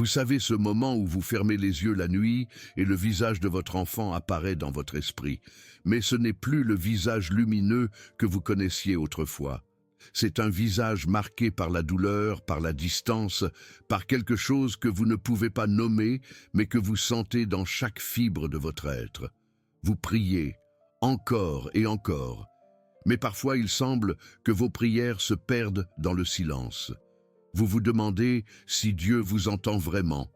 Vous savez ce moment où vous fermez les yeux la nuit et le visage de votre enfant apparaît dans votre esprit. Mais ce n'est plus le visage lumineux que vous connaissiez autrefois. C'est un visage marqué par la douleur, par la distance, par quelque chose que vous ne pouvez pas nommer, mais que vous sentez dans chaque fibre de votre être. Vous priez, encore et encore. Mais parfois il semble que vos prières se perdent dans le silence. Vous vous demandez si Dieu vous entend vraiment,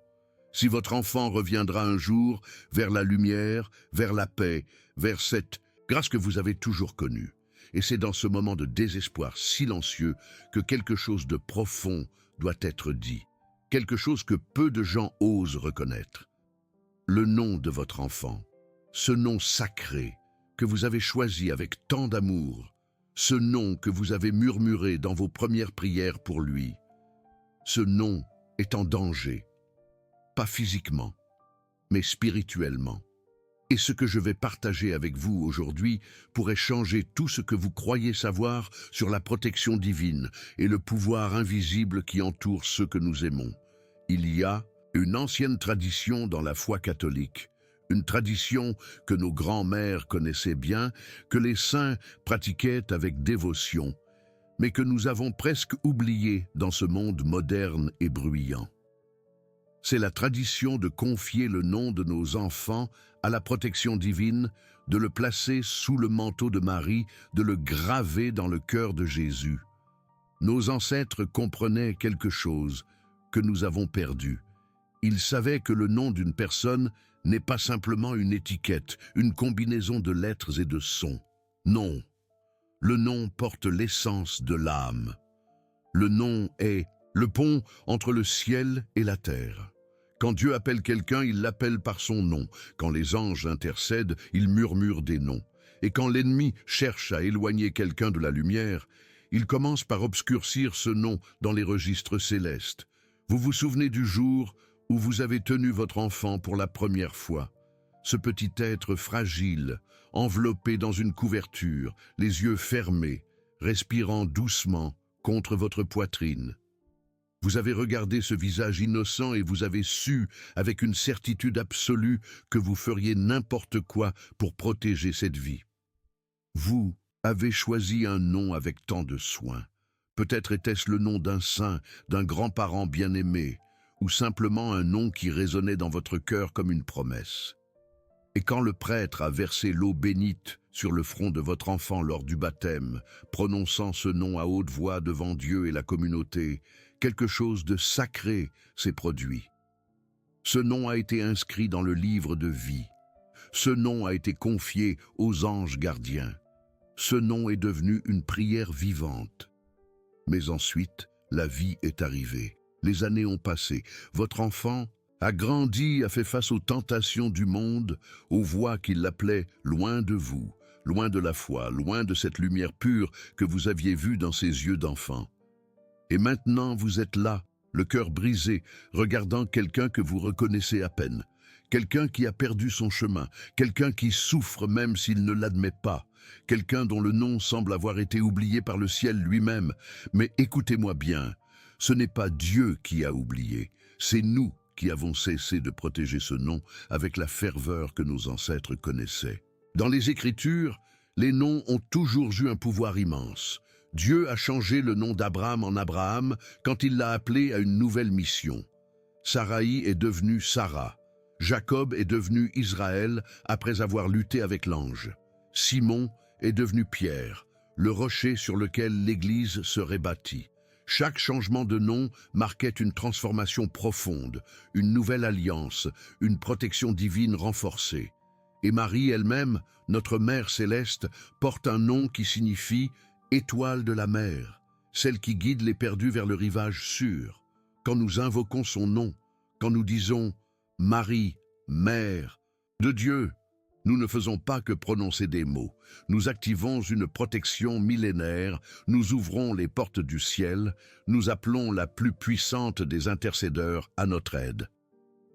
si votre enfant reviendra un jour vers la lumière, vers la paix, vers cette grâce que vous avez toujours connue. Et c'est dans ce moment de désespoir silencieux que quelque chose de profond doit être dit, quelque chose que peu de gens osent reconnaître. Le nom de votre enfant, ce nom sacré que vous avez choisi avec tant d'amour, ce nom que vous avez murmuré dans vos premières prières pour lui. Ce nom est en danger, pas physiquement, mais spirituellement. Et ce que je vais partager avec vous aujourd'hui pourrait changer tout ce que vous croyez savoir sur la protection divine et le pouvoir invisible qui entoure ceux que nous aimons. Il y a une ancienne tradition dans la foi catholique, une tradition que nos grands-mères connaissaient bien, que les saints pratiquaient avec dévotion, mais que nous avons presque oubliée dans ce monde moderne et bruyant. C'est la tradition de confier le nom de nos enfants à la protection divine, de le placer sous le manteau de Marie, de le graver dans le cœur de Jésus. Nos ancêtres comprenaient quelque chose que nous avons perdu. Ils savaient que le nom d'une personne n'est pas simplement une étiquette, une combinaison de lettres et de sons. Non, le nom porte l'essence de l'âme. Le nom est le pont entre le ciel et la terre. Quand Dieu appelle quelqu'un, il l'appelle par son nom. Quand les anges intercèdent, ils murmurent des noms. Et quand l'ennemi cherche à éloigner quelqu'un de la lumière, il commence par obscurcir ce nom dans les registres célestes. Vous vous souvenez du jour où vous avez tenu votre enfant pour la première fois. Ce petit être fragile, enveloppé dans une couverture, les yeux fermés, respirant doucement contre votre poitrine. Vous avez regardé ce visage innocent et vous avez su, avec une certitude absolue, que vous feriez n'importe quoi pour protéger cette vie. Vous avez choisi un nom avec tant de soin. Peut-être était-ce le nom d'un saint, d'un grand-parent bien-aimé, ou simplement un nom qui résonnait dans votre cœur comme une promesse. Et quand le prêtre a versé l'eau bénite sur le front de votre enfant lors du baptême, prononçant ce nom à haute voix devant Dieu et la communauté, quelque chose de sacré s'est produit. Ce nom a été inscrit dans le livre de vie. Ce nom a été confié aux anges gardiens. Ce nom est devenu une prière vivante. Mais ensuite, la vie est arrivée. Les années ont passé. Votre enfant a grandi, a fait face aux tentations du monde, aux voix qui l'appelaient loin de vous, loin de la foi, loin de cette lumière pure que vous aviez vue dans ses yeux d'enfant. Et maintenant vous êtes là, le cœur brisé, regardant quelqu'un que vous reconnaissez à peine, quelqu'un qui a perdu son chemin, quelqu'un qui souffre même s'il ne l'admet pas, quelqu'un dont le nom semble avoir été oublié par le ciel lui-même. Mais écoutez-moi bien, ce n'est pas Dieu qui a oublié, c'est nous qui avons cessé de protéger ce nom avec la ferveur que nos ancêtres connaissaient. Dans les Écritures, les noms ont toujours eu un pouvoir immense. Dieu a changé le nom d'Abraham en Abraham quand il l'a appelé à une nouvelle mission. Saraï est devenue Sarah. Jacob est devenu Israël après avoir lutté avec l'ange. Simon est devenu Pierre, le rocher sur lequel l'Église serait bâtie. Chaque changement de nom marquait une transformation profonde, une nouvelle alliance, une protection divine renforcée. Et Marie elle-même, notre Mère céleste, porte un nom qui signifie « étoile de la mer », celle qui guide les perdus vers le rivage sûr. Quand nous invoquons son nom, quand nous disons « Marie, Mère de Dieu », nous ne faisons pas que prononcer des mots. Nous activons une protection millénaire, nous ouvrons les portes du ciel, nous appelons la plus puissante des intercédeurs à notre aide.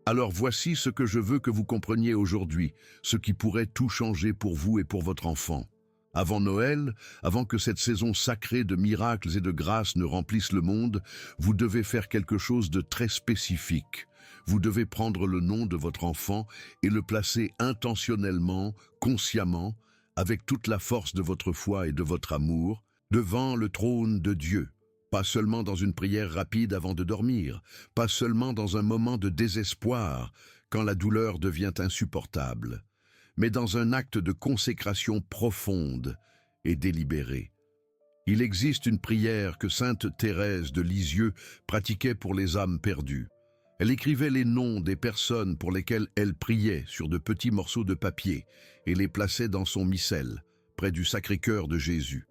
Alors voici ce que je veux que vous compreniez aujourd'hui, ce qui pourrait tout changer pour vous et pour votre enfant. Avant Noël, avant que cette saison sacrée de miracles et de grâces ne remplisse le monde, vous devez faire quelque chose de très spécifique. vous devez prendre le nom de votre enfant et le placer intentionnellement, consciemment, avec toute la force de votre foi et de votre amour, devant le trône de Dieu. Pas seulement dans une prière rapide avant de dormir, pas seulement dans un moment de désespoir, quand la douleur devient insupportable, mais dans un acte de consécration profonde et délibérée. Il existe une prière que sainte Thérèse de Lisieux pratiquait pour les âmes perdues. Elle écrivait les noms des personnes pour lesquelles elle priait sur de petits morceaux de papier et les plaçait dans son missel, près du Sacré-Cœur de Jésus.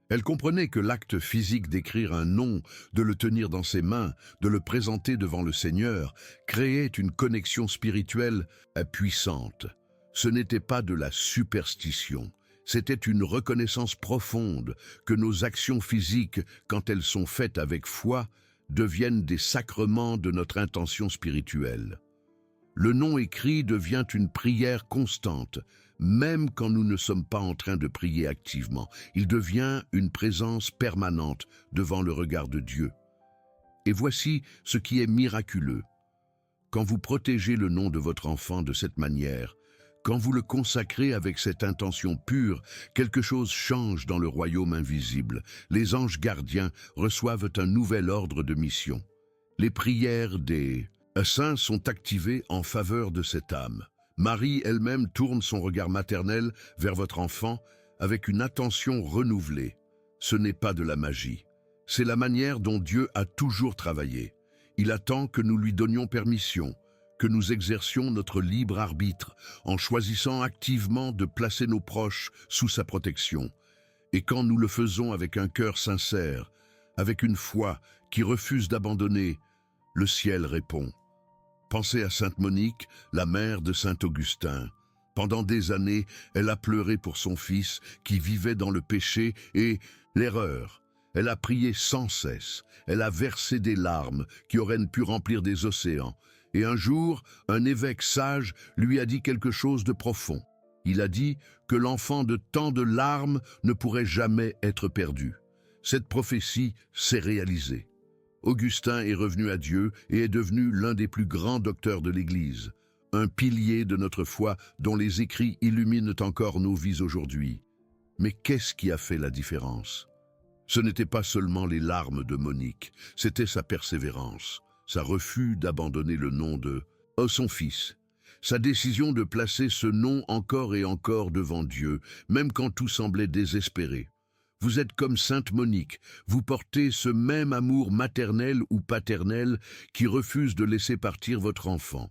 Elle comprenait que l'acte physique d'écrire un nom, de le tenir dans ses mains, de le présenter devant le Seigneur, créait une connexion spirituelle puissante. Ce n'était pas de la superstition, c'était une reconnaissance profonde que nos actions physiques, quand elles sont faites avec foi, deviennent des sacrements de notre intention spirituelle. Le nom écrit devient une prière constante, même quand nous ne sommes pas en train de prier activement. Il devient une présence permanente devant le regard de Dieu. Et voici ce qui est miraculeux. Quand vous protégez le nom de votre enfant de cette manière, quand vous le consacrez avec cette intention pure, quelque chose change dans le royaume invisible. Les anges gardiens reçoivent un nouvel ordre de mission. Les prières des saints sont activées en faveur de cette âme. Marie elle-même tourne son regard maternel vers votre enfant avec une attention renouvelée. Ce n'est pas de la magie. C'est la manière dont Dieu a toujours travaillé. Il attend que nous lui donnions permission, que nous exercions notre libre arbitre en choisissant activement de placer nos proches sous sa protection. Et quand nous le faisons avec un cœur sincère, avec une foi qui refuse d'abandonner, le ciel répond. Pensez à Sainte Monique, la mère de Saint Augustin. Pendant des années, elle a pleuré pour son fils qui vivait dans le péché et l'erreur. Elle a prié sans cesse. Elle a versé des larmes qui auraient pu remplir des océans. Et un jour, un évêque sage lui a dit quelque chose de profond. Il a dit que l'enfant de tant de larmes ne pourrait jamais être perdu. Cette prophétie s'est réalisée. Augustin est revenu à Dieu et est devenu l'un des plus grands docteurs de l'Église, un pilier de notre foi dont les écrits illuminent encore nos vies aujourd'hui. Mais qu'est-ce qui a fait la différence? Ce n'était pas seulement les larmes de Monique, c'était sa persévérance, sa refus d'abandonner le nom de son fils, sa décision de placer ce nom encore et encore devant Dieu, même quand tout semblait désespéré. Vous êtes comme Sainte Monique, vous portez ce même amour maternel ou paternel qui refuse de laisser partir votre enfant.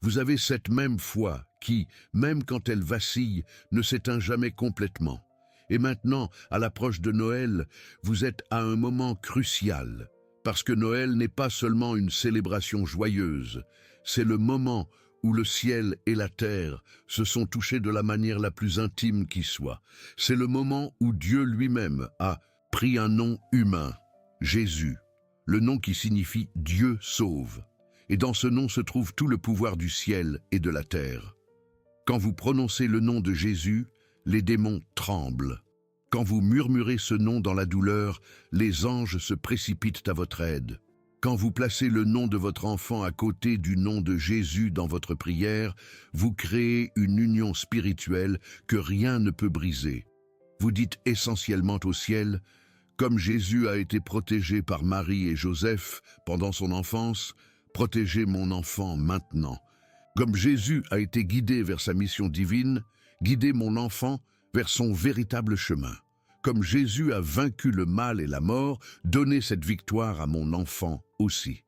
Vous avez cette même foi qui, même quand elle vacille, ne s'éteint jamais complètement. Et maintenant, à l'approche de Noël, vous êtes à un moment crucial, parce que Noël n'est pas seulement une célébration joyeuse, c'est le moment où le ciel et la terre se sont touchés de la manière la plus intime qui soit. C'est le moment où Dieu lui-même a pris un nom humain, Jésus, le nom qui signifie « Dieu sauve ». Et dans ce nom se trouve tout le pouvoir du ciel et de la terre. Quand vous prononcez le nom de Jésus, les démons tremblent. Quand vous murmurez ce nom dans la douleur, les anges se précipitent à votre aide. Quand vous placez le nom de votre enfant à côté du nom de Jésus dans votre prière, vous créez une union spirituelle que rien ne peut briser. Vous dites essentiellement au ciel, comme Jésus a été protégé par Marie et Joseph pendant son enfance, protégez mon enfant maintenant. Comme Jésus a été guidé vers sa mission divine, guidez mon enfant vers son véritable chemin. Comme Jésus a vaincu le mal et la mort, donnez cette victoire à mon enfant aussi.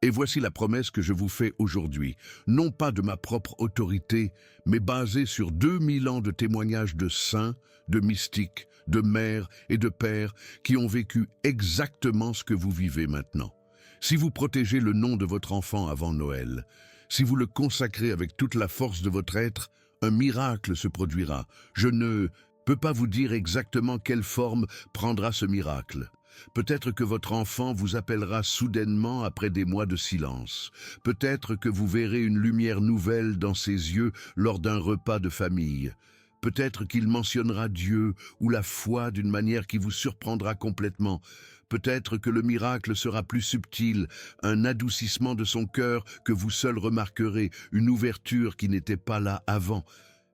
Et voici la promesse que je vous fais aujourd'hui, non pas de ma propre autorité, mais basée sur 2000 ans de témoignages de saints, de mystiques, de mères et de pères qui ont vécu exactement ce que vous vivez maintenant. Si vous protégez le nom de votre enfant avant Noël, si vous le consacrez avec toute la force de votre être, un miracle se produira. Je ne peux pas vous dire exactement quelle forme prendra ce miracle. Peut-être que votre enfant vous appellera soudainement après des mois de silence. Peut-être que vous verrez une lumière nouvelle dans ses yeux lors d'un repas de famille. Peut-être qu'il mentionnera Dieu ou la foi d'une manière qui vous surprendra complètement. Peut-être que le miracle sera plus subtil, un adoucissement de son cœur que vous seul remarquerez, une ouverture qui n'était pas là avant.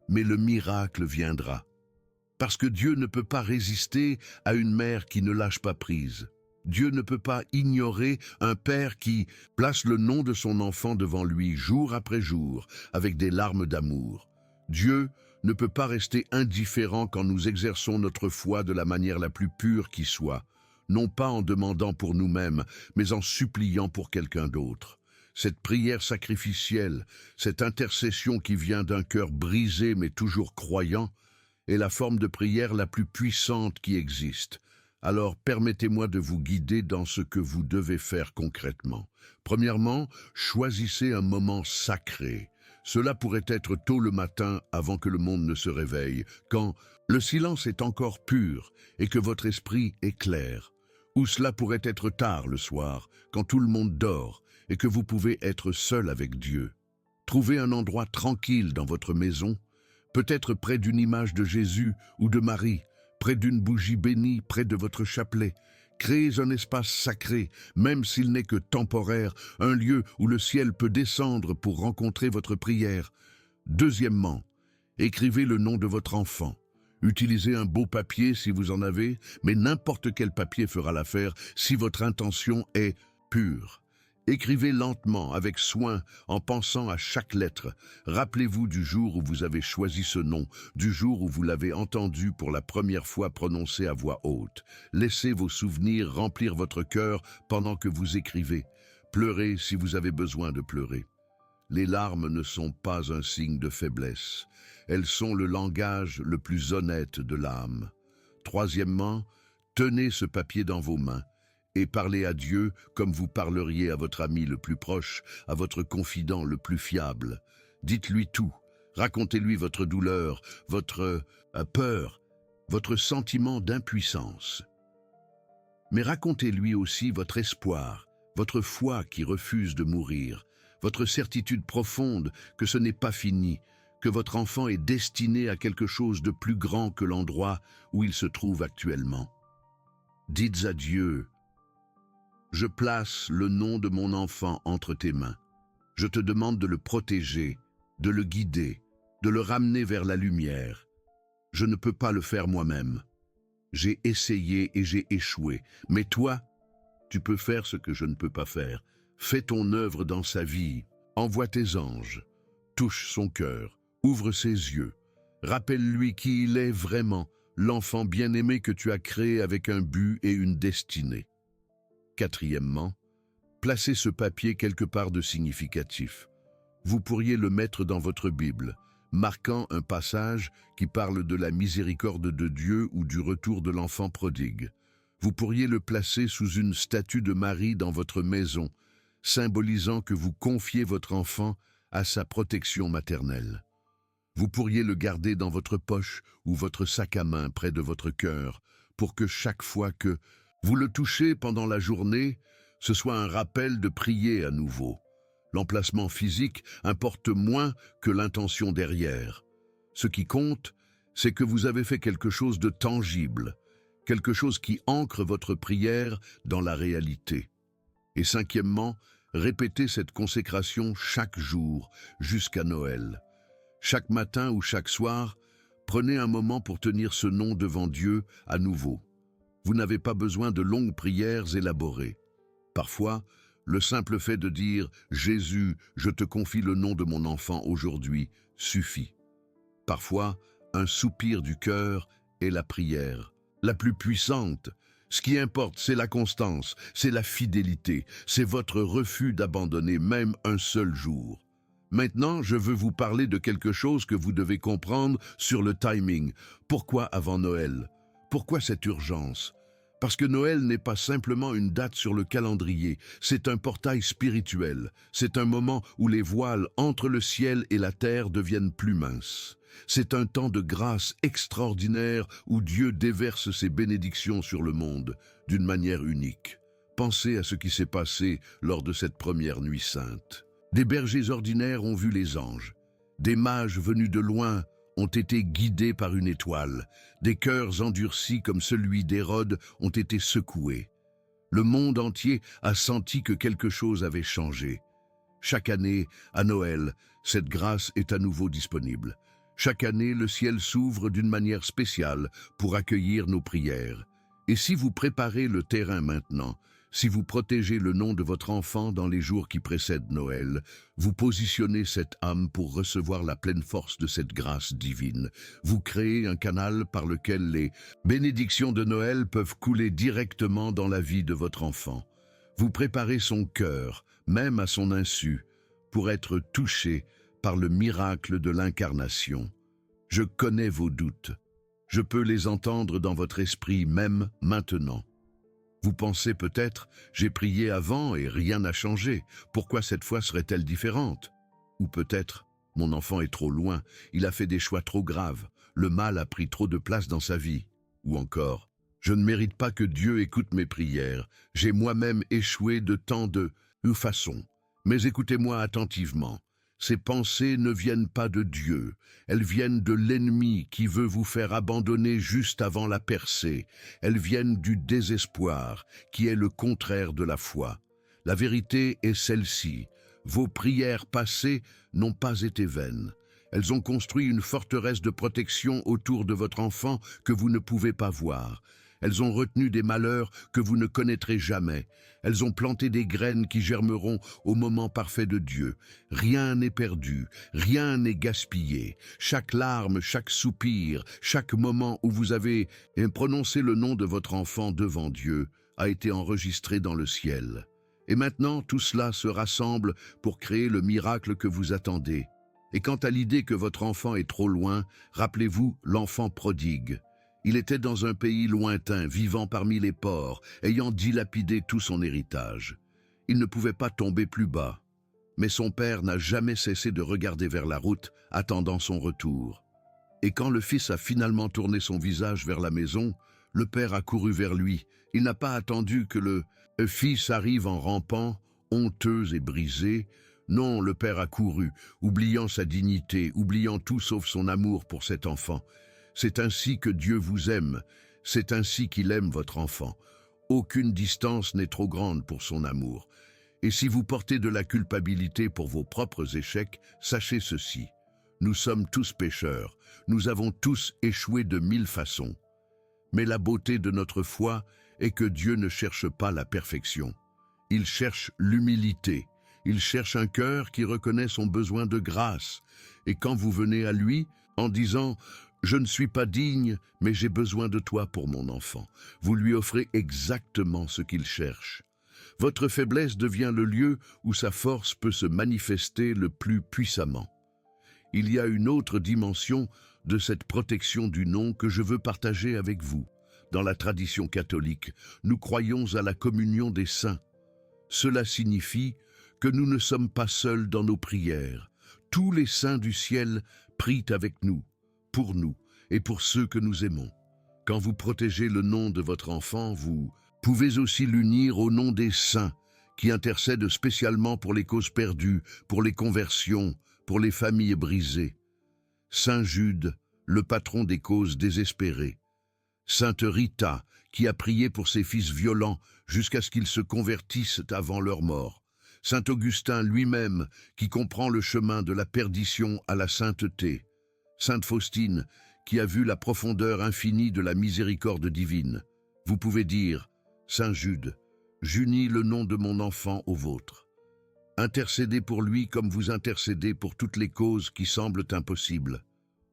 Mais le miracle viendra. Parce que Dieu ne peut pas résister à une mère qui ne lâche pas prise. Dieu ne peut pas ignorer un père qui place le nom de son enfant devant lui jour après jour, avec des larmes d'amour. Dieu ne peut pas rester indifférent quand nous exerçons notre foi de la manière la plus pure qui soit, non pas en demandant pour nous-mêmes, mais en suppliant pour quelqu'un d'autre. Cette prière sacrificielle, cette intercession qui vient d'un cœur brisé mais toujours croyant, est la forme de prière la plus puissante qui existe. Alors permettez-moi de vous guider dans ce que vous devez faire concrètement. Premièrement, choisissez un moment sacré. Cela pourrait être tôt le matin avant que le monde ne se réveille, quand le silence est encore pur et que votre esprit est clair. Ou cela pourrait être tard le soir, quand tout le monde dort et que vous pouvez être seul avec Dieu. Trouvez un endroit tranquille dans votre maison, peut-être près d'une image de Jésus ou de Marie, près d'une bougie bénie, près de votre chapelet. Créez un espace sacré, même s'il n'est que temporaire, un lieu où le ciel peut descendre pour rencontrer votre prière. Deuxièmement, écrivez le nom de votre enfant. Utilisez un beau papier si vous en avez, mais n'importe quel papier fera l'affaire si votre intention est pure. Écrivez lentement, avec soin, en pensant à chaque lettre. Rappelez-vous du jour où vous avez choisi ce nom, du jour où vous l'avez entendu pour la première fois prononcé à voix haute. Laissez vos souvenirs remplir votre cœur pendant que vous écrivez. Pleurez si vous avez besoin de pleurer. Les larmes ne sont pas un signe de faiblesse. Elles sont le langage le plus honnête de l'âme. Troisièmement, tenez ce papier dans vos mains et parlez à Dieu comme vous parleriez à votre ami le plus proche, à votre confident le plus fiable. Dites-lui tout. Racontez-lui votre douleur, votre peur, votre sentiment d'impuissance. Mais racontez-lui aussi votre espoir, votre foi qui refuse de mourir, votre certitude profonde que ce n'est pas fini, que votre enfant est destiné à quelque chose de plus grand que l'endroit où il se trouve actuellement. Dites à Dieu: je place le nom de mon enfant entre tes mains. Je te demande de le protéger, de le guider, de le ramener vers la lumière. Je ne peux pas le faire moi-même. J'ai essayé et j'ai échoué. Mais toi, tu peux faire ce que je ne peux pas faire. Fais ton œuvre dans sa vie. Envoie tes anges. Touche son cœur. Ouvre ses yeux. Rappelle-lui qui il est vraiment, l'enfant bien-aimé que tu as créé avec un but et une destinée. Quatrièmement, placez ce papier quelque part de significatif. Vous pourriez le mettre dans votre Bible, marquant un passage qui parle de la miséricorde de Dieu ou du retour de l'enfant prodigue. Vous pourriez le placer sous une statue de Marie dans votre maison, symbolisant que vous confiez votre enfant à sa protection maternelle. Vous pourriez le garder dans votre poche ou votre sac à main près de votre cœur, pour que chaque fois que vous le touchez pendant la journée, ce soit un rappel de prier à nouveau. L'emplacement physique importe moins que l'intention derrière. Ce qui compte, c'est que vous avez fait quelque chose de tangible, quelque chose qui ancre votre prière dans la réalité. Et cinquièmement, répétez cette consécration chaque jour, jusqu'à Noël. Chaque matin ou chaque soir, prenez un moment pour tenir ce nom devant Dieu à nouveau. Vous n'avez pas besoin de longues prières élaborées. Parfois, le simple fait de dire « Jésus, je te confie le nom de mon enfant aujourd'hui » suffit. Parfois, un soupir du cœur est la prière, la plus puissante. Ce qui importe, c'est la constance, c'est la fidélité, c'est votre refus d'abandonner même un seul jour. Maintenant, je veux vous parler de quelque chose que vous devez comprendre sur le timing. Pourquoi avant Noël ? Pourquoi cette urgence ? Parce que Noël n'est pas simplement une date sur le calendrier, c'est un portail spirituel, c'est un moment où les voiles entre le ciel et la terre deviennent plus minces. C'est un temps de grâce extraordinaire où Dieu déverse ses bénédictions sur le monde d'une manière unique. Pensez à ce qui s'est passé lors de cette première nuit sainte. Des bergers ordinaires ont vu les anges. Des mages venus de loin ont été guidés par une étoile. Des cœurs endurcis comme celui d'Hérode ont été secoués. Le monde entier a senti que quelque chose avait changé. Chaque année, à Noël, cette grâce est à nouveau disponible. Chaque année, le ciel s'ouvre d'une manière spéciale pour accueillir nos prières. Et si vous préparez le terrain maintenant, si vous protégez le nom de votre enfant dans les jours qui précèdent Noël, vous positionnez cette âme pour recevoir la pleine force de cette grâce divine. Vous créez un canal par lequel les bénédictions de Noël peuvent couler directement dans la vie de votre enfant. Vous préparez son cœur, même à son insu, pour être touché par le miracle de l'incarnation. Je connais vos doutes. Je peux les entendre dans votre esprit même maintenant. Vous pensez peut-être, j'ai prié avant et rien n'a changé. Pourquoi cette fois serait-elle différente? Ou peut-être, mon enfant est trop loin, il a fait des choix trop graves, le mal a pris trop de place dans sa vie. Ou encore, je ne mérite pas que Dieu écoute mes prières, j'ai moi-même échoué de tant de façons. Mais écoutez-moi attentivement. Ces pensées ne viennent pas de Dieu, elles viennent de l'ennemi qui veut vous faire abandonner juste avant la percée. Elles viennent du désespoir, qui est le contraire de la foi. La vérité est celle-ci. Vos prières passées n'ont pas été vaines. Elles ont construit une forteresse de protection autour de votre enfant que vous ne pouvez pas voir. Elles ont retenu des malheurs que vous ne connaîtrez jamais. Elles ont planté des graines qui germeront au moment parfait de Dieu. Rien n'est perdu, rien n'est gaspillé. Chaque larme, chaque soupir, chaque moment où vous avez prononcé le nom de votre enfant devant Dieu a été enregistré dans le ciel. Et maintenant, tout cela se rassemble pour créer le miracle que vous attendez. Et quant à l'idée que votre enfant est trop loin, rappelez-vous l'enfant prodigue. Il était dans un pays lointain, vivant parmi les porcs, ayant dilapidé tout son héritage. Il ne pouvait pas tomber plus bas. Mais son père n'a jamais cessé de regarder vers la route, attendant son retour. Et quand le fils a finalement tourné son visage vers la maison, le père a couru vers lui. Il n'a pas attendu que le fils arrive en rampant, honteux et brisé. Non, le père a couru, oubliant sa dignité, oubliant tout sauf son amour pour cet enfant. C'est ainsi que Dieu vous aime, c'est ainsi qu'il aime votre enfant. Aucune distance n'est trop grande pour son amour. Et si vous portez de la culpabilité pour vos propres échecs, sachez ceci. Nous sommes tous pécheurs, nous avons tous échoué de 1000 façons. Mais la beauté de notre foi est que Dieu ne cherche pas la perfection. Il cherche l'humilité, il cherche un cœur qui reconnaît son besoin de grâce. Et quand vous venez à lui en disant « Je ne suis pas digne, mais j'ai besoin de toi pour mon enfant », vous lui offrez exactement ce qu'il cherche. Votre faiblesse devient le lieu où sa force peut se manifester le plus puissamment. Il y a une autre dimension de cette protection du nom que je veux partager avec vous. Dans la tradition catholique, nous croyons à la communion des saints. Cela signifie que nous ne sommes pas seuls dans nos prières. Tous les saints du ciel prient avec nous, pour nous et pour ceux que nous aimons. Quand vous protégez le nom de votre enfant, vous pouvez aussi l'unir au nom des saints qui intercèdent spécialement pour les causes perdues, pour les conversions, pour les familles brisées. Saint Jude, le patron des causes désespérées. Sainte Rita, qui a prié pour ses fils violents jusqu'à ce qu'ils se convertissent avant leur mort. Saint Augustin lui-même, qui comprend le chemin de la perdition à la sainteté. Sainte Faustine, qui a vu la profondeur infinie de la miséricorde divine. Vous pouvez dire, Saint Jude, j'unis le nom de mon enfant au vôtre. Intercédez pour lui comme vous intercédez pour toutes les causes qui semblent impossibles.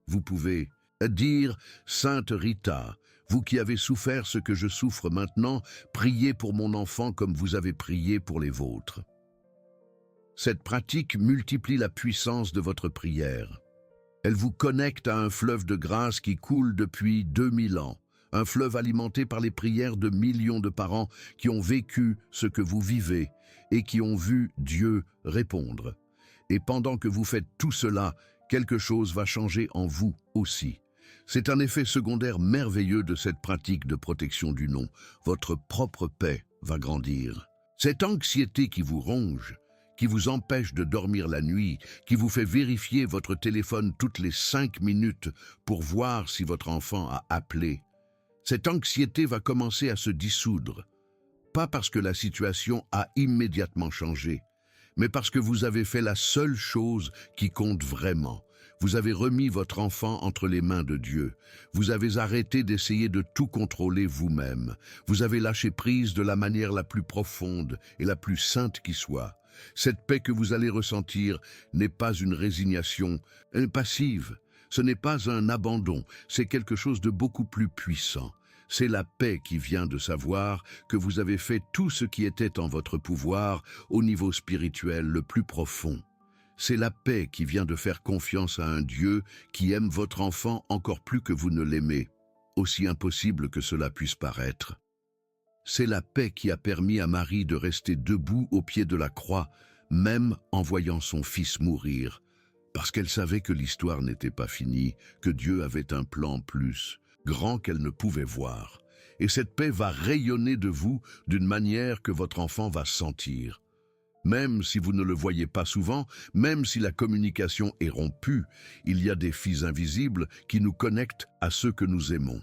Vous pouvez dire, Sainte Rita, vous qui avez souffert ce que je souffre maintenant, priez pour mon enfant comme vous avez prié pour les vôtres. Cette pratique multiplie la puissance de votre prière. Elle vous connecte à un fleuve de grâce qui coule depuis 2000 ans, un fleuve alimenté par les prières de millions de parents qui ont vécu ce que vous vivez et qui ont vu Dieu répondre. Et pendant que vous faites tout cela, quelque chose va changer en vous aussi. C'est un effet secondaire merveilleux de cette pratique de protection du nom. Votre propre paix va grandir. Cette anxiété qui vous ronge, qui vous empêche de dormir la nuit, qui vous fait vérifier votre téléphone toutes les 5 minutes pour voir si votre enfant a appelé. Cette anxiété va commencer à se dissoudre, pas parce que la situation a immédiatement changé, mais parce que vous avez fait la seule chose qui compte vraiment. Vous avez remis votre enfant entre les mains de Dieu. Vous avez arrêté d'essayer de tout contrôler vous-même. Vous avez lâché prise de la manière la plus profonde et la plus sainte qui soit. Cette paix que vous allez ressentir n'est pas une résignation passive. Ce n'est pas un abandon, c'est quelque chose de beaucoup plus puissant. C'est la paix qui vient de savoir que vous avez fait tout ce qui était en votre pouvoir au niveau spirituel le plus profond. C'est la paix qui vient de faire confiance à un Dieu qui aime votre enfant encore plus que vous ne l'aimez, aussi impossible que cela puisse paraître. C'est la paix qui a permis à Marie de rester debout au pied de la croix, même en voyant son fils mourir, parce qu'elle savait que l'histoire n'était pas finie, que Dieu avait un plan plus grand qu'elle ne pouvait voir. Et cette paix va rayonner de vous d'une manière que votre enfant va sentir. Même si vous ne le voyez pas souvent, même si la communication est rompue, il y a des fils invisibles qui nous connectent à ceux que nous aimons.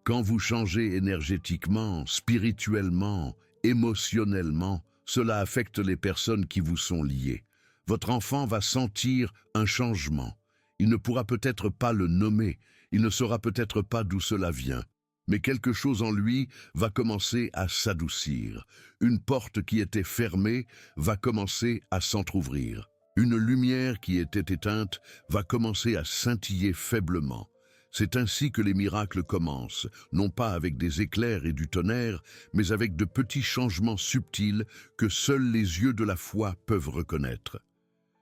Quand vous changez énergétiquement, spirituellement, émotionnellement, cela affecte les personnes qui vous sont liées. Votre enfant va sentir un changement. Il ne pourra peut-être pas le nommer, il ne saura peut-être pas d'où cela vient. Mais quelque chose en lui va commencer à s'adoucir. Une porte qui était fermée va commencer à s'entr'ouvrir. Une lumière qui était éteinte va commencer à scintiller faiblement. C'est ainsi que les miracles commencent, non pas avec des éclairs et du tonnerre, mais avec de petits changements subtils que seuls les yeux de la foi peuvent reconnaître.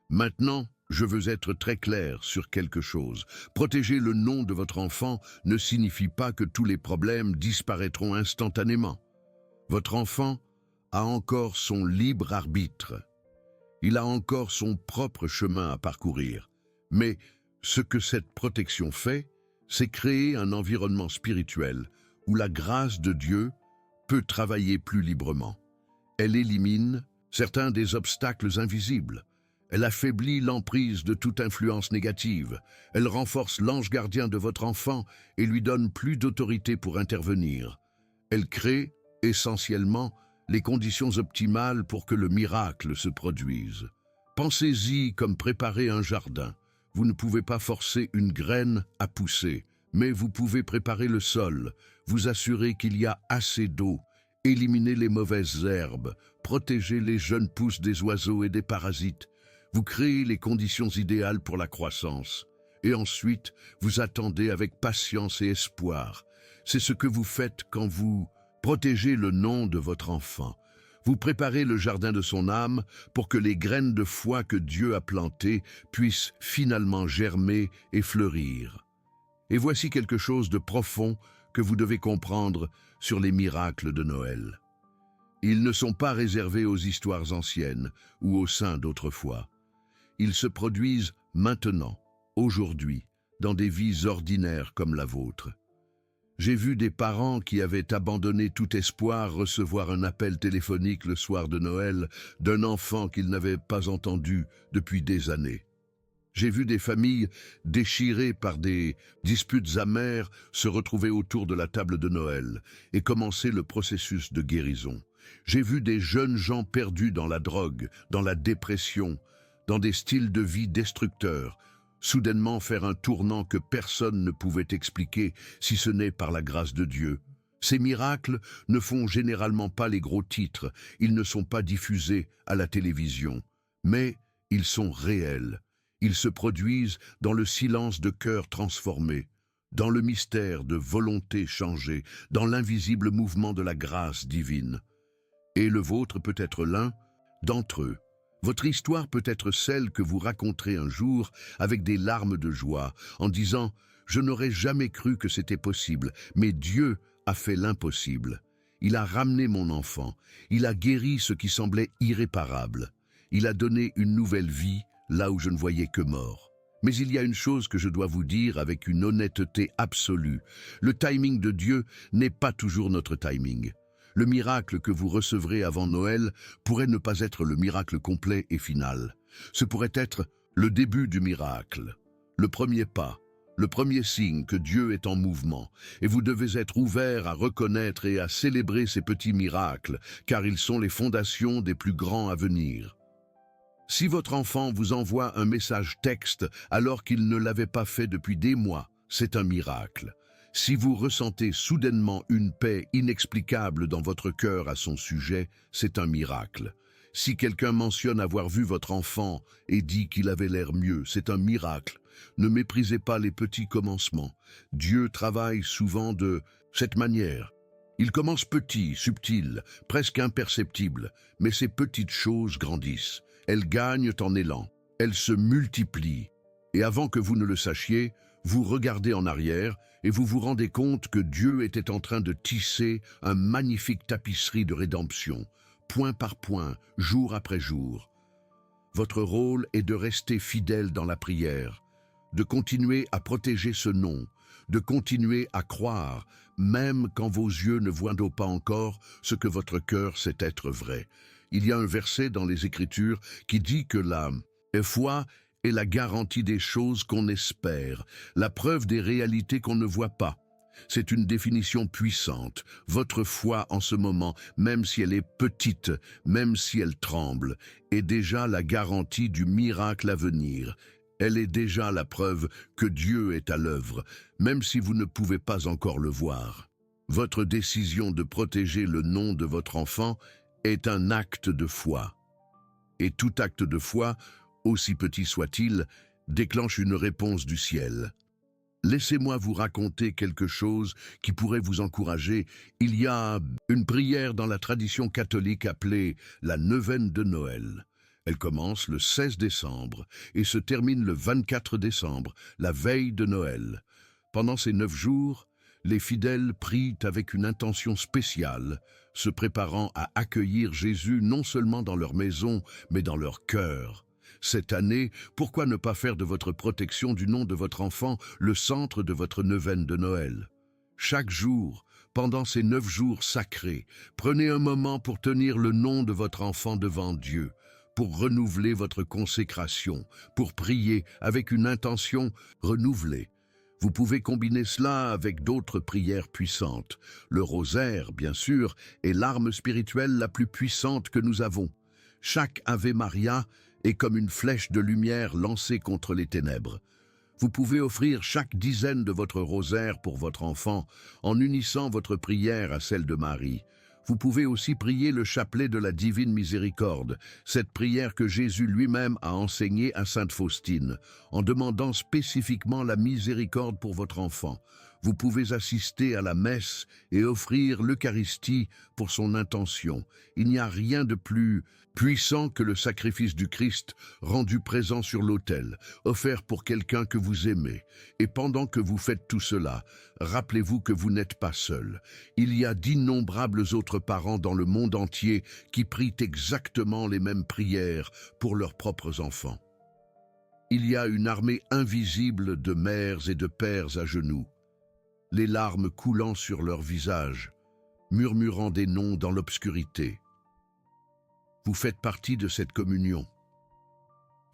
Maintenant, je veux être très clair sur quelque chose. Protéger le nom de votre enfant ne signifie pas que tous les problèmes disparaîtront instantanément. Votre enfant a encore son libre arbitre. Il a encore son propre chemin à parcourir. Mais ce que cette protection fait, c'est créer un environnement spirituel où la grâce de Dieu peut travailler plus librement. Elle élimine certains des obstacles invisibles. Elle affaiblit l'emprise de toute influence négative. Elle renforce l'ange gardien de votre enfant et lui donne plus d'autorité pour intervenir. Elle crée, essentiellement, les conditions optimales pour que le miracle se produise. Pensez-y comme préparer un jardin. Vous ne pouvez pas forcer une graine à pousser, mais vous pouvez préparer le sol, vous assurer qu'il y a assez d'eau, éliminer les mauvaises herbes, protéger les jeunes pousses des oiseaux et des parasites. Vous créez les conditions idéales pour la croissance. Et ensuite, vous attendez avec patience et espoir. C'est ce que vous faites quand vous protégez le nom de votre enfant. Vous préparez le jardin de son âme pour que les graines de foi que Dieu a plantées puissent finalement germer et fleurir. Et voici quelque chose de profond que vous devez comprendre sur les miracles de Noël. Ils ne sont pas réservés aux histoires anciennes ou aux saints d'autrefois. Ils se produisent maintenant, aujourd'hui, dans des vies ordinaires comme la vôtre. J'ai vu des parents qui avaient abandonné tout espoir recevoir un appel téléphonique le soir de Noël d'un enfant qu'ils n'avaient pas entendu depuis des années. J'ai vu des familles déchirées par des disputes amères se retrouver autour de la table de Noël et commencer le processus de guérison. J'ai vu des jeunes gens perdus dans la drogue, dans la dépression, dans des styles de vie destructeurs, soudainement faire un tournant que personne ne pouvait expliquer si ce n'est par la grâce de Dieu. Ces miracles ne font généralement pas les gros titres, ils ne sont pas diffusés à la télévision, mais ils sont réels. Ils se produisent dans le silence de cœurs transformés, dans le mystère de volonté changée, dans l'invisible mouvement de la grâce divine. Et le vôtre peut être l'un d'entre eux. Votre histoire peut être celle que vous raconterez un jour avec des larmes de joie, en disant « Je n'aurais jamais cru que c'était possible, mais Dieu a fait l'impossible. Il a ramené mon enfant, il a guéri ce qui semblait irréparable. Il a donné une nouvelle vie là où je ne voyais que mort. » Mais il y a une chose que je dois vous dire avec une honnêteté absolue. Le timing de Dieu n'est pas toujours notre timing. Le miracle que vous recevrez avant Noël pourrait ne pas être le miracle complet et final. Ce pourrait être le début du miracle, le premier pas, le premier signe que Dieu est en mouvement, et vous devez être ouvert à reconnaître et à célébrer ces petits miracles, car ils sont les fondations des plus grands à venir. Si votre enfant vous envoie un message texte alors qu'il ne l'avait pas fait depuis des mois, c'est un miracle. Si vous ressentez soudainement une paix inexplicable dans votre cœur à son sujet, c'est un miracle. Si quelqu'un mentionne avoir vu votre enfant et dit qu'il avait l'air mieux, c'est un miracle. Ne méprisez pas les petits commencements. Dieu travaille souvent de cette manière. Il commence petit, subtil, presque imperceptible, mais ces petites choses grandissent. Elles gagnent en élan, elles se multiplient. Et avant que vous ne le sachiez, vous regardez en arrière et vous vous rendez compte que Dieu était en train de tisser un magnifique tapisserie de rédemption, point par point, jour après jour. Votre rôle est de rester fidèle dans la prière, de continuer à protéger ce nom, de continuer à croire, même quand vos yeux ne voient pas encore ce que votre cœur sait être vrai. Il y a un verset dans les Écritures qui dit que la foi est la garantie des choses qu'on espère, la preuve des réalités qu'on ne voit pas. C'est une définition puissante. Votre foi en ce moment, même si elle est petite, même si elle tremble, est déjà la garantie du miracle à venir. Elle est déjà la preuve que Dieu est à l'œuvre, même si vous ne pouvez pas encore le voir. Votre décision de protéger le nom de votre enfant est un acte de foi. Et tout acte de foi, aussi petit soit-il, déclenche une réponse du ciel. Laissez-moi vous raconter quelque chose qui pourrait vous encourager. Il y a une prière dans la tradition catholique appelée la neuvaine de Noël. Elle commence le 16 décembre et se termine le 24 décembre, la veille de Noël. Pendant ces 9 jours, les fidèles prient avec une intention spéciale, se préparant à accueillir Jésus non seulement dans leur maison, mais dans leur cœur. Cette année, pourquoi ne pas faire de votre protection du nom de votre enfant le centre de votre neuvaine de Noël? Chaque jour, pendant ces 9 jours sacrés, prenez un moment pour tenir le nom de votre enfant devant Dieu, pour renouveler votre consécration, pour prier avec une intention renouvelée. Vous pouvez combiner cela avec d'autres prières puissantes. Le rosaire, bien sûr, est l'arme spirituelle la plus puissante que nous avons. Chaque Ave Maria est comme une flèche de lumière lancée contre les ténèbres. Vous pouvez offrir chaque dizaine de votre rosaire pour votre enfant en unissant votre prière à celle de Marie. Vous pouvez aussi prier le chapelet de la Divine Miséricorde, cette prière que Jésus lui-même a enseignée à Sainte Faustine, en demandant spécifiquement la miséricorde pour votre enfant. Vous pouvez assister à la messe et offrir l'Eucharistie pour son intention. Il n'y a rien de plus puissant que le sacrifice du Christ rendu présent sur l'autel, offert pour quelqu'un que vous aimez. Et pendant que vous faites tout cela, rappelez-vous que vous n'êtes pas seul. Il y a d'innombrables autres parents dans le monde entier qui prient exactement les mêmes prières pour leurs propres enfants. Il y a une armée invisible de mères et de pères à genoux, les larmes coulant sur leurs visages, murmurant des noms dans l'obscurité. Vous faites partie de cette communion.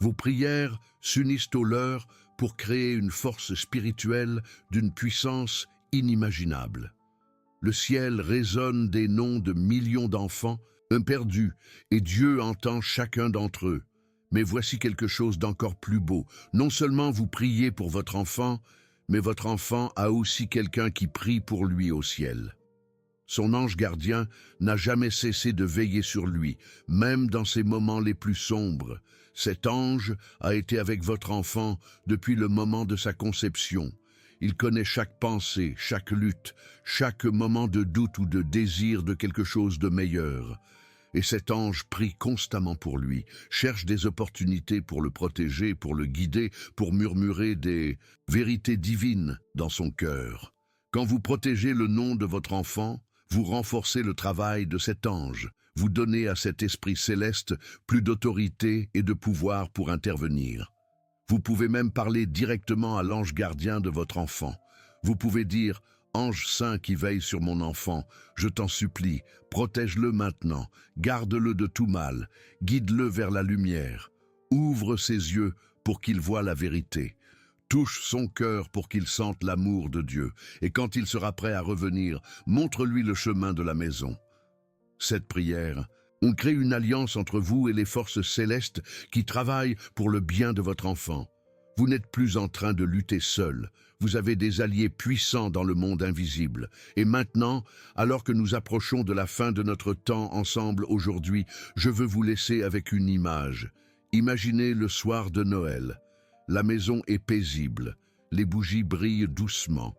Vos prières s'unissent aux leurs pour créer une force spirituelle d'une puissance inimaginable. Le ciel résonne des noms de millions d'enfants, perdus, et Dieu entend chacun d'entre eux. Mais voici quelque chose d'encore plus beau. Non seulement vous priez pour votre enfant, mais votre enfant a aussi quelqu'un qui prie pour lui au ciel. Son ange gardien n'a jamais cessé de veiller sur lui, même dans ses moments les plus sombres. Cet ange a été avec votre enfant depuis le moment de sa conception. Il connaît chaque pensée, chaque lutte, chaque moment de doute ou de désir de quelque chose de meilleur. Et cet ange prie constamment pour lui, cherche des opportunités pour le protéger, pour le guider, pour murmurer des vérités divines dans son cœur. Quand vous protégez le nom de votre enfant, vous renforcez le travail de cet ange. Vous donnez à cet esprit céleste plus d'autorité et de pouvoir pour intervenir. Vous pouvez même parler directement à l'ange gardien de votre enfant. Vous pouvez dire « Ange saint qui veille sur mon enfant, je t'en supplie, protège-le maintenant, garde-le de tout mal, guide-le vers la lumière. Ouvre ses yeux pour qu'il voie la vérité. Touche son cœur pour qu'il sente l'amour de Dieu, et quand il sera prêt à revenir, montre-lui le chemin de la maison. Cette prière, on crée une alliance entre vous et les forces célestes qui travaillent pour le bien de votre enfant. Vous n'êtes plus en train de lutter seul. Vous avez des alliés puissants dans le monde invisible. Et maintenant, alors que nous approchons de la fin de notre temps ensemble aujourd'hui, je veux vous laisser avec une image. Imaginez le soir de Noël. La maison est paisible. Les bougies brillent doucement.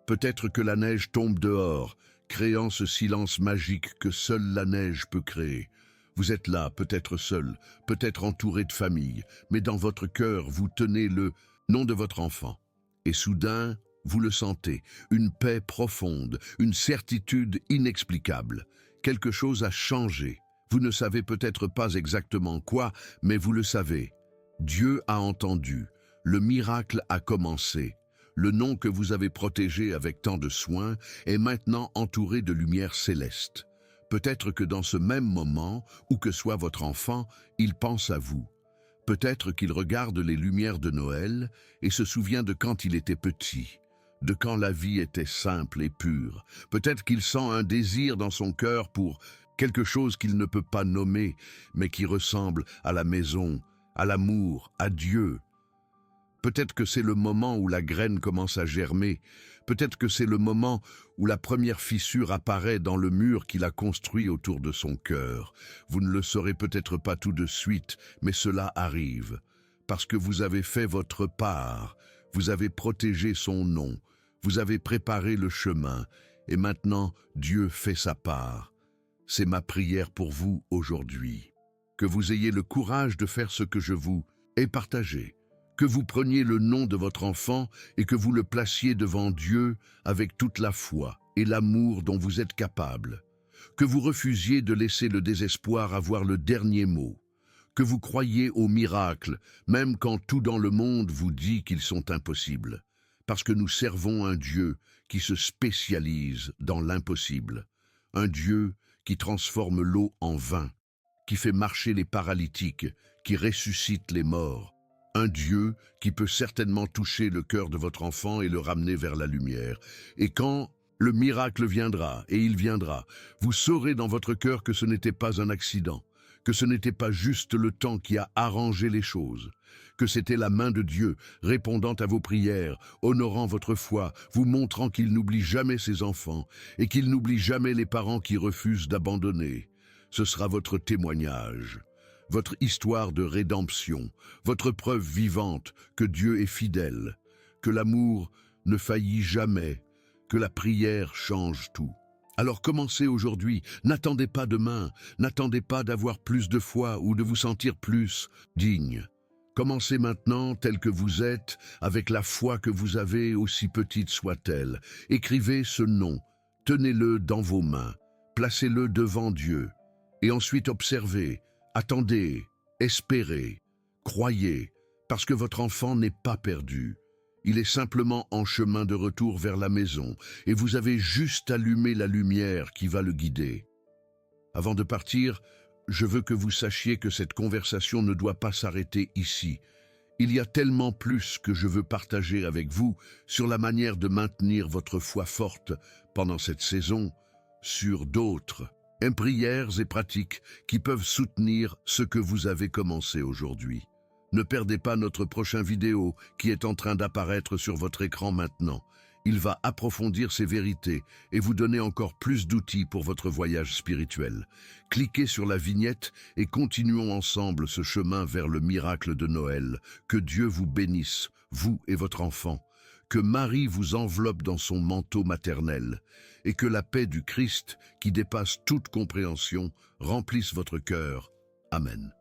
Peut-être que la neige tombe dehors, créant ce silence magique que seule la neige peut créer. Vous êtes là, peut-être seul, peut-être entouré de famille, mais dans votre cœur, vous tenez le nom de votre enfant. Et soudain, vous le sentez, une paix profonde, une certitude inexplicable. Quelque chose a changé. Vous ne savez peut-être pas exactement quoi, mais vous le savez. Dieu a entendu. Le miracle a commencé. Le nom que vous avez protégé avec tant de soin est maintenant entouré de lumière céleste. Peut-être que dans ce même moment, où que soit votre enfant, il pense à vous. Peut-être qu'il regarde les lumières de Noël et se souvient de quand il était petit, de quand la vie était simple et pure. Peut-être qu'il sent un désir dans son cœur pour quelque chose qu'il ne peut pas nommer, mais qui ressemble à la maison, à l'amour, à Dieu. Peut-être que c'est le moment où la graine commence à germer. Peut-être que c'est le moment où la première fissure apparaît dans le mur qu'il a construit autour de son cœur. Vous ne le saurez peut-être pas tout de suite, mais cela arrive. Parce que vous avez fait votre part, vous avez protégé son nom, vous avez préparé le chemin, et maintenant Dieu fait sa part. C'est ma prière pour vous aujourd'hui. Que vous ayez le courage de faire ce que je vous ai partagé. Que vous preniez le nom de votre enfant et que vous le placiez devant Dieu avec toute la foi et l'amour dont vous êtes capable. Que vous refusiez de laisser le désespoir avoir le dernier mot. Que vous croyiez aux miracles, même quand tout dans le monde vous dit qu'ils sont impossibles. Parce que nous servons un Dieu qui se spécialise dans l'impossible. Un Dieu qui transforme l'eau en vin, qui fait marcher les paralytiques, qui ressuscite les morts. Un Dieu qui peut certainement toucher le cœur de votre enfant et le ramener vers la lumière. Et quand le miracle viendra, et il viendra, vous saurez dans votre cœur que ce n'était pas un accident, que ce n'était pas juste le temps qui a arrangé les choses, que c'était la main de Dieu répondant à vos prières, honorant votre foi, vous montrant qu'il n'oublie jamais ses enfants et qu'il n'oublie jamais les parents qui refusent d'abandonner. Ce sera votre témoignage. Votre histoire de rédemption, votre preuve vivante que Dieu est fidèle, que l'amour ne faillit jamais, que la prière change tout. Alors commencez aujourd'hui, n'attendez pas demain, n'attendez pas d'avoir plus de foi ou de vous sentir plus digne. Commencez maintenant tel que vous êtes, avec la foi que vous avez, aussi petite soit-elle. Écrivez ce nom, tenez-le dans vos mains, placez-le devant Dieu, et ensuite observez. Attendez, espérez, croyez, parce que votre enfant n'est pas perdu. Il est simplement en chemin de retour vers la maison, et vous avez juste allumé la lumière qui va le guider. Avant de partir, je veux que vous sachiez que cette conversation ne doit pas s'arrêter ici. Il y a tellement plus que je veux partager avec vous sur la manière de maintenir votre foi forte pendant cette saison, sur d'autres prières et pratiques qui peuvent soutenir ce que vous avez commencé aujourd'hui. Ne perdez pas notre prochain vidéo qui est en train d'apparaître sur votre écran maintenant. Il va approfondir ces vérités et vous donner encore plus d'outils pour votre voyage spirituel. Cliquez sur la vignette et continuons ensemble ce chemin vers le miracle de Noël. Que Dieu vous bénisse, vous et votre enfant. Que Marie vous enveloppe dans son manteau maternel et que la paix du Christ, qui dépasse toute compréhension, remplisse votre cœur. Amen.